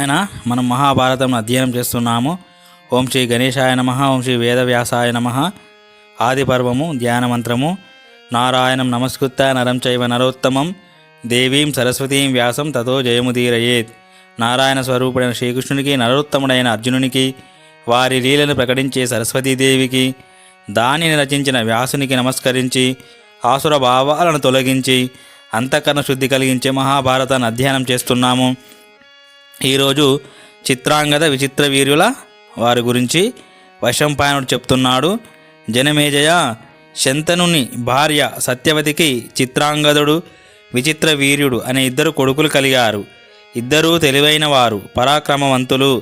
నారాయణ. మనం మహాభారతం అధ్యయనం చేస్తున్నాము. ఓం శ్రీ గణేశాయ నమః. ఓం శ్రీ వేదవ్యాసాయ నమః. ఆది పర్వము ధ్యాన మంత్రము. నారాయణం నమస్కృత్య నరం చైవ నరోత్తమం దేవీం సరస్వతీం వ్యాసం తతో జయముదీరయేత్. నారాయణ స్వరూపుడైన శ్రీకృష్ణునికి, నరోత్తముడైన అర్జునునికి, వారి లీలను ప్రకటించే సరస్వతీదేవికి, దానిని రచించిన వ్యాసునికి నమస్కరించి ఆసుర భావాలను తొలగించి అంతఃకరణ శుద్ధి కలిగించే మహాభారతాన్ని అధ్యయనం చేస్తున్నాము. ఈరోజు చిత్రాంగద విచిత్ర వీర్యుల వారి గురించి వైశంపాయనుడు చెప్తున్నాడు. జనమేజయ, శంతనుని భార్య సత్యవతికి చిత్రాంగదుడు, విచిత్ర వీర్యుడు అనే ఇద్దరు కొడుకులు కలిగారు. ఇద్దరూ తెలివైన వారు, పరాక్రమవంతులు.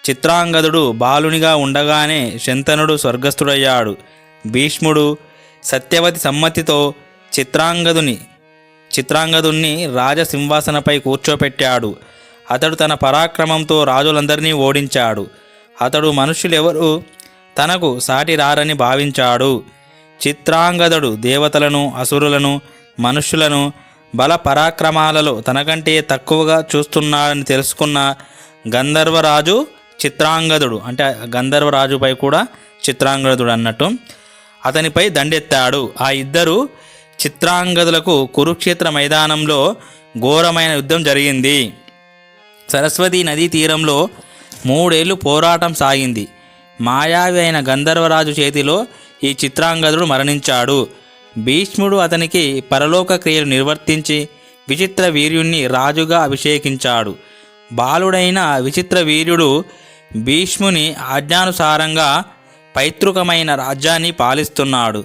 చిత్రాంగదుడు బాలునిగా ఉండగానే శంతనుడు స్వర్గస్థుడయ్యాడు. భీష్ముడు సత్యవతి సమ్మతితో చిత్రాంగదుణ్ణి రాజసింహాసనపై కూర్చోపెట్టాడు. అతడు తన పరాక్రమంతో రాజులందరినీ ఓడించాడు. అతడు మనుష్యులెవరూ తనకు సాటి రారని భావించాడు. చిత్రాంగదుడు దేవతలను, అసురులను, మనుష్యులను బల పరాక్రమాలలో తనకంటే తక్కువగా చూస్తున్నాడని తెలుసుకున్న గంధర్వరాజు చిత్రాంగదుడు, అంటే గంధర్వరాజుపై కూడా చిత్రాంగదుడు అన్నట్టు, అతనిపై దండెత్తాడు. ఆ ఇద్దరు చిత్రాంగదులకు కురుక్షేత్ర మైదానంలో ఘోరమైన యుద్ధం జరిగింది. సరస్వతీ నదీ తీరంలో 3 ఏళ్ళు పోరాటం సాగింది. మాయావి అయిన గంధర్వరాజు చేతిలో ఈ చిత్రాంగదుడు మరణించాడు. భీష్ముడు అతనికి పరలోక క్రియలు నిర్వర్తించి విచిత్ర వీర్యుణ్ణి రాజుగా అభిషేకించాడు. బాలుడైన విచిత్ర వీర్యుడు భీష్ముని ఆజ్ఞానుసారంగా పైతృకమైన రాజ్యాన్ని పాలిస్తున్నాడు.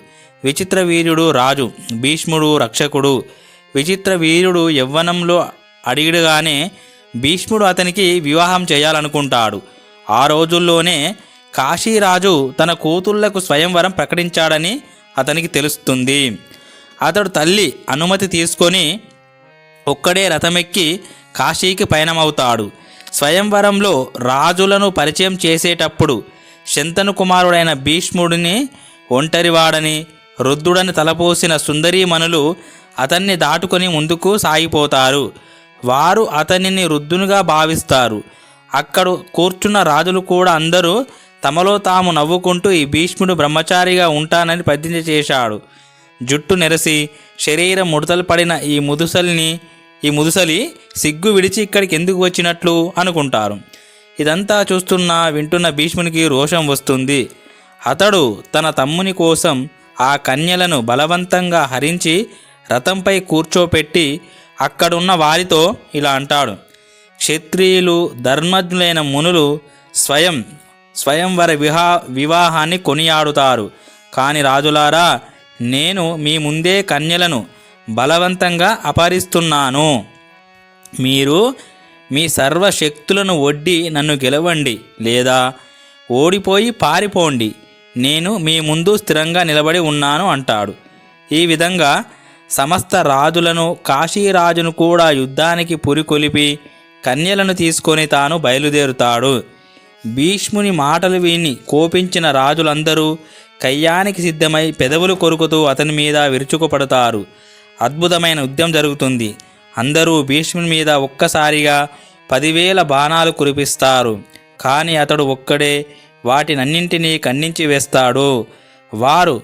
విచిత్ర వీర్యుడు రాజు, భీష్ముడు రక్షకుడు. విచిత్ర వీర్యుడు యవ్వనంలో అడిగిడగానే భీష్ముడు అతనికి వివాహం చేయాలనుకుంటాడు. ఆ రోజుల్లోనే కాశీరాజు తన కూతుళ్లకు స్వయంవరం ప్రకటించాడని అతనికి తెలుస్తుంది. అతడు తల్లి అనుమతి తీసుకొని ఒక్కడే రథమెక్కి కాశీకి పయనమవుతాడు. స్వయంవరంలో రాజులను పరిచయం చేసేటప్పుడు శంతను కుమారుడైన భీష్ముడిని ఒంటరివాడని, రుద్రుడని తలపోసిన సుందరీమణులు అతన్ని దాటుకొని ముందుకు సాగిపోతారు. వారు అతనిని రుద్రునిగా భావిస్తారు. అక్కడ కూర్చున్న రాజులు కూడా అందరూ తమలో తాము నవ్వుకుంటూ ఈ భీష్ముడు బ్రహ్మచారిగా ఉంటానని ప్రతిజ్ఞ చేశాడు. జుట్టు నెరసి శరీరం ముడతలు పడిన ఈ ముదుసలి సిగ్గు విడిచి ఇక్కడికి ఎందుకు వచ్చినట్లు అనుకుంటారు. ఇదంతా వింటున్న భీష్మునికి రోషం వస్తుంది. అతడు తన తమ్ముని కోసం ఆ కన్యలను బలవంతంగా హరించి రథంపై కూర్చోపెట్టి అక్కడున్న వారితో ఇలా అంటాడు: క్షత్రియులు, ధర్మజ్ఞులైన మునులు స్వయంవర వివాహాన్ని కొనియాడుతారు. కాని రాజులారా, నేను మీ ముందే కన్యలను బలవంతంగా అపహరిస్తున్నాను. మీరు మీ సర్వశక్తులను ఒడ్డి నన్ను గెలవండి, లేదా ఓడిపోయి పారిపోండి. నేను మీ ముందు స్థిరంగా నిలబడి ఉన్నాను అంటాడు. ఈ విధంగా సమస్త రాజులను, కాశీరాజును కూడా యుద్ధానికి పురికొలిపి కన్యలను తీసుకొని తాను బయలుదేరుతాడు. భీష్ముని మాటలు విని కోపించిన రాజులందరూ కయ్యానికి సిద్ధమై పెదవులు కొరుకుతూ అతని మీద విరుచుకుపడతారు. అద్భుతమైన యుద్ధం జరుగుతుంది. అందరూ భీష్ముని మీద ఒక్కసారిగా 10,000 బాణాలు కురిపిస్తారు. కానీ అతడు ఒక్కడే వాటినన్నింటినీ ఖండించి వేస్తాడు. వారు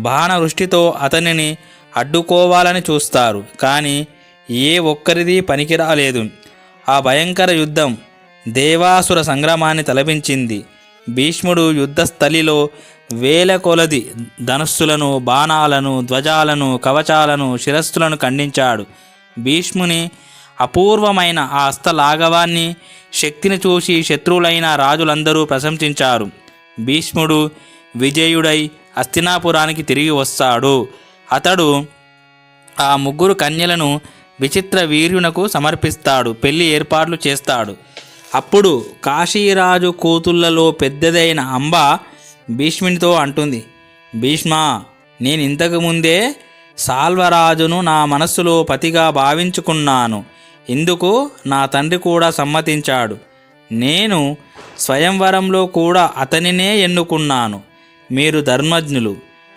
బాణవృష్టితో అతనిని అడ్డుకోవాలని చూస్తారు, కానీ ఏ ఒక్కరిది పనికిరాలేదు. ఆ భయంకర యుద్ధం దేవాసుర సంగ్రామాన్ని తలపించింది. భీష్ముడు యుద్ధస్థలిలో 1000 కొలది ధనుస్సులను, బాణాలను, ధ్వజాలను, కవచాలను, శిరస్సులను ఖండించాడు. భీష్ముని అపూర్వమైన ఆ హస్తలాఘవాన్ని, శక్తిని చూసి శత్రువులైన రాజులందరూ ప్రశంసించారు. భీష్ముడు విజయుడై హస్తినాపురానికి తిరిగి వస్తాడు. అతడు ఆ 3 కన్యలను విచిత్ర వీర్యునకు సమర్పిస్తాడు. పెళ్లి ఏర్పాట్లు చేస్తాడు. అప్పుడు కాశీరాజు కూతుళ్లలో పెద్దదైన అంబ భీష్మునితో అంటుంది: భీష్మా, నేను ఇంతకుముందే సాల్వరాజును నా మనస్సులో పతిగా భావించుకున్నాను. ఇందుకు నా తండ్రి కూడా సమ్మతించాడు. నేను స్వయంవరంలో కూడా అతనినే ఎన్నుకున్నాను. మీరు ధర్మజ్ఞులు.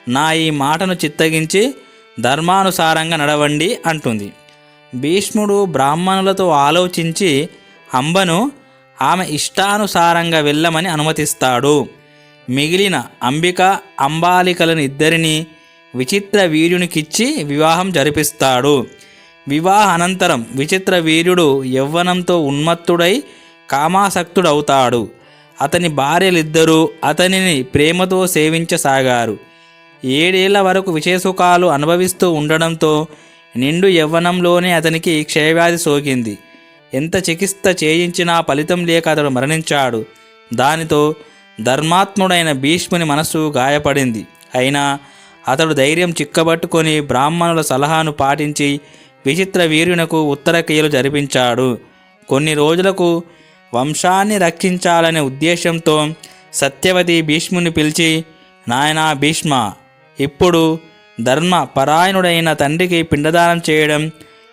నా ఈ మాటను చిత్తగించి ధర్మానుసారంగా నడవండి అంటుంది. భీష్ముడు బ్రాహ్మణులతో ఆలోచించి అంబను ఆమె ఇష్టానుసారంగా వెళ్ళమని అనుమతిస్తాడు. మిగిలిన అంబిక అంబాలికలను ఇద్దరిని విచిత్ర వీర్యునికిచ్చి వివాహం జరిపిస్తాడు. వివాహ అనంతరం విచిత్ర వీర్యుడు యవ్వనంతో ఉన్మత్తుడై కామాసక్తుడవుతాడు. అతని భార్యలిద్దరూ అతనిని ప్రేమతో సేవించసాగారు. 7 ఏళ్ల వరకు విషయసుఖాలు అనుభవిస్తూ ఉండడంతో నిండు యవ్వనంలోనే అతనికి క్షయవ్యాధి సోకింది. ఎంత చికిత్స చేయించినా ఫలితం లేక అతడు మరణించాడు. దానితో ధర్మాత్ముడైన భీష్ముని మనస్సు గాయపడింది. అయినా అతడు ధైర్యం చిక్కబట్టుకొని బ్రాహ్మణుల సలహాను పాటించి విచిత్ర వీర్యునకు ఉత్తరక్రియలు జరిపించాడు. కొన్ని రోజులకు వంశాన్ని రక్షించాలనే ఉద్దేశంతో సత్యవతి భీష్ముని పిలిచి, నాయనా భీష్మ, ఇప్పుడు ధర్మ పరాయణుడైన తండ్రికి పిండదానం చేయడం,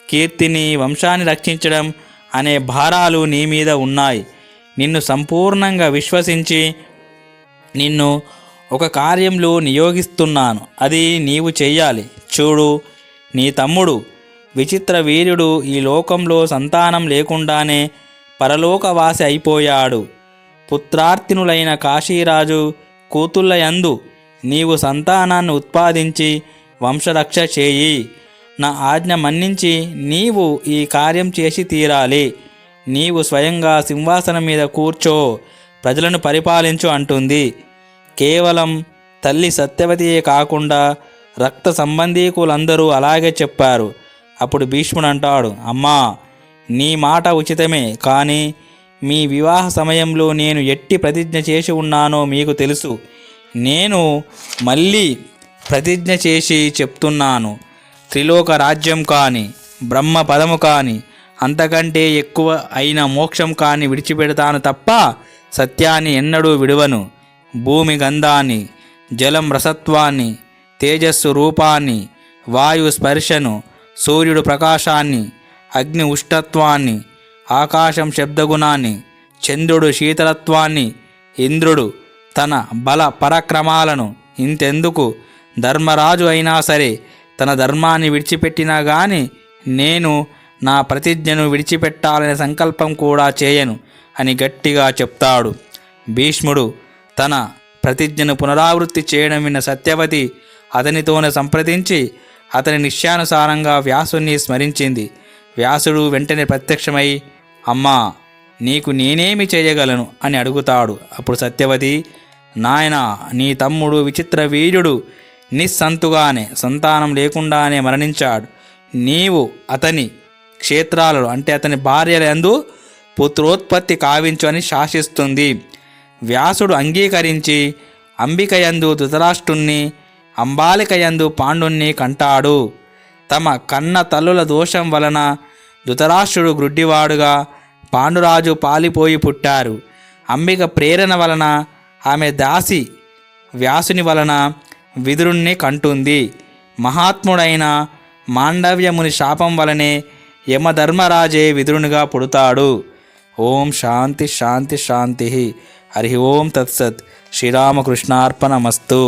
కీర్తిని, వంశాన్ని రక్షించడం అనే భారాలు నీ మీద ఉన్నాయి. నిన్ను సంపూర్ణంగా విశ్వసించి నిన్ను ఒక కార్యంలో నియోగిస్తున్నాను. అది నీవు చెయ్యాలి. చూడు, నీ తమ్ముడు విచిత్ర వీర్యుడు ఈ లోకంలో సంతానం లేకుండానే పరలోకవాసి అయిపోయాడు. పుత్రార్తినులైన కాశీరాజు కూతుళ్ళ యందు నీవు సంతానాన్ని ఉత్పాదించి వంశరక్ష చేయి. నా ఆజ్ఞ మన్నించి నీవు ఈ కార్యం చేసి తీరాలి. నీవు స్వయంగా సింహాసనం మీద కూర్చో, ప్రజలను పరిపాలించు అంటుంది. కేవలం తల్లి సత్యవతియే కాకుండా రక్త సంబంధీకులందరూ అలాగే చెప్పారు. అప్పుడు భీష్ముడు అంటాడు, అమ్మా, నీ మాట ఉచితమే, కానీ మీ వివాహ సమయంలో నేను ఎట్టి ప్రతిజ్ఞ చేసి ఉన్నానో మీకు తెలుసు. నేను మళ్ళీ ప్రతిజ్ఞ చేసి చెప్తున్నాను. త్రిలోక రాజ్యం కానీ, బ్రహ్మ పదము కానీ, అంతకంటే ఎక్కువ అయిన మోక్షం కానీ విడిచిపెడతాను తప్ప సత్యాన్ని ఎన్నడూ విడువను. భూమి గంధాన్ని, జలం రసత్వాన్ని, తేజస్సు రూపాన్ని, వాయు స్పర్శను, సూర్యుడు ప్రకాశాన్ని, అగ్ని ఉష్ణత్వాన్ని, ఆకాశం శబ్దగుణాన్ని, చంద్రుడు శీతలత్వాన్ని, ఇంద్రుడు తన బల పరాక్రమాలను, ఇంతెందుకు ధర్మరాజు అయినా సరే తన ధర్మాన్ని విడిచిపెట్టినా గాని నేను నా ప్రతిజ్ఞను విడిచిపెట్టాలనే సంకల్పం కూడా చేయను అని గట్టిగా చెప్తాడు. భీష్ముడు తన ప్రతిజ్ఞను పునరావృత్తి చేయడం విన్న సత్యవతి అతనితోనే సంప్రదించి అతని నిశ్చయానుసారంగా వ్యాసుని స్మరించింది. వ్యాసుడు వెంటనే ప్రత్యక్షమై, అమ్మా, నీకు నేనేమి చేయగలను అని అడుగుతాడు. అప్పుడు సత్యవతి, నాయనా, నీ తమ్ముడు విచిత్ర వీర్యుడు నిస్సంతుగానే సంతానం లేకుండానే మరణించాడు. నీవు అతని క్షేత్రాలలో అంటే అతని భార్యల యందు పుత్రోత్పత్తి కావించు అని శాసిస్తుంది. వ్యాసుడు అంగీకరించి అంబికయందు ధృతరాష్ట్రుణ్ణి, అంబాలికయందు పాండుణ్ణి కంటాడు. తమ కన్న తల్లుల దోషం వలన ధృతరాష్ట్రుడు గ్రుడ్డివాడుగా, పాండురాజు పాలిపోయి పుట్టారు. అంబిక ప్రేరణ వలన ఆమె దాసి వ్యాసుని వలన విదురుణ్ణి కంటుంది. మహాత్ముడైన మాండవ్యముని శాపం వలనే యమధర్మరాజే విదురునిగా పుడతాడు. ఓం శాంతి శాంతి శాంతి. హరి ఓం తత్సత్. శ్రీరామకృష్ణార్పణమస్తు.